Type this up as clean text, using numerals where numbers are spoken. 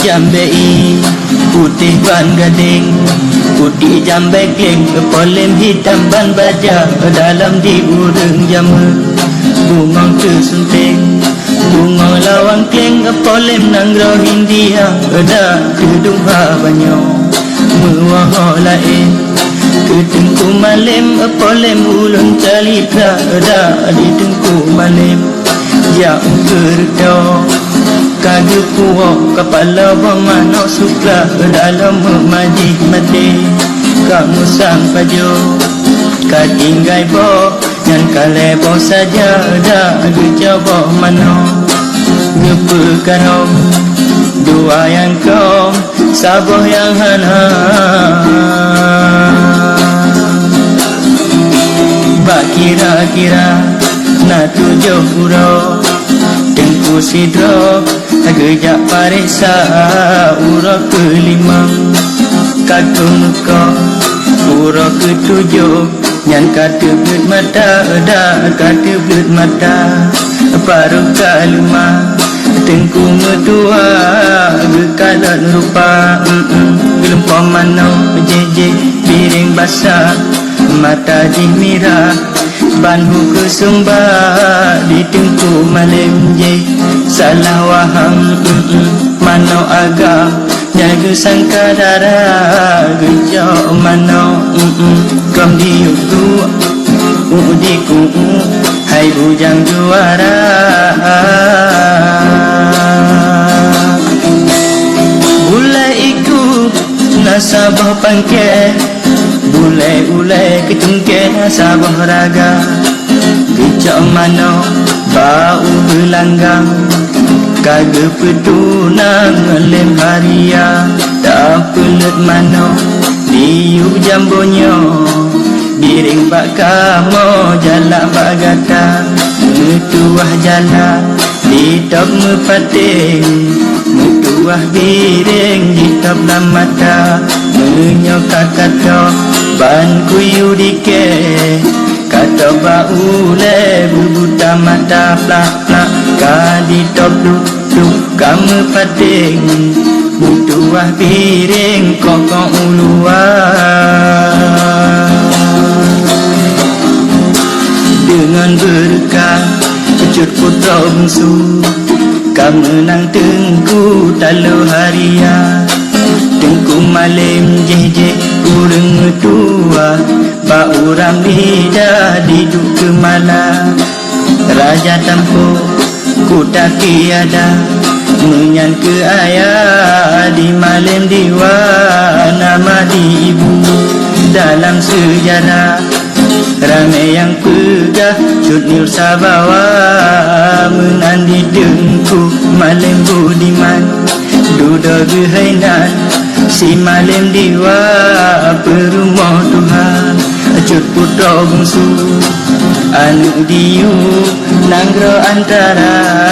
jambei putih ban gading, putih jambe geng, polem hitam ban baja, dalam diurung jama bungong tersunting, bungong lawang keng, polem nanggro Hindia, ada kedung habanyo muah lain, ketengku malem, polem ulun calipra, ada di tengku malem yang kerdo kage puak kepala bermano sukla dalam majih mati kamu sang pajo katinggai bo yang kalebo saja dah gejawa mano ngepekaro dua yang kau saboh yang hana bak kira-kira na tujuh uro tengku sidro gejak pariksa urah kelima kadung kau urah ketujuh yang kata belut mata dah kata belut mata paruh kelima tengku medua gekalan rupa gelempam mano jeje piring basah mata dimira banhu kesumba di tengku malam je salah waham mano agak jaga sangka darah gejak mano kam diutu udiku hai bujang juara bulai iku nasabah pangke ulai-ulai ketungke sabah raga gejak mano bau belanggang kage pedunang lem haria tak pelet mano diu jambonyo biring bak kamo jalak bak gata metuah jala di top mepating metuah biring di top mata menyokak kata ban kuyu dike kata bau le bubuta mata plak-plak kadi top duk kamu pating butuah piring kokok uluan dengan berkah kecut putra bungsu kamu nang tengku talu haria tengku malam je kurang tua bau ramida diduk ke malam raja tampu ku tak tiada menyan ke ayah di malam diwa nama di ibu dalam sejarah ramai yang pegah cut nur sabawa menandi dengku malam budiman duda gehainan si malam diwa perumah Tuhan cut putra bungsu anu diu nanggro antara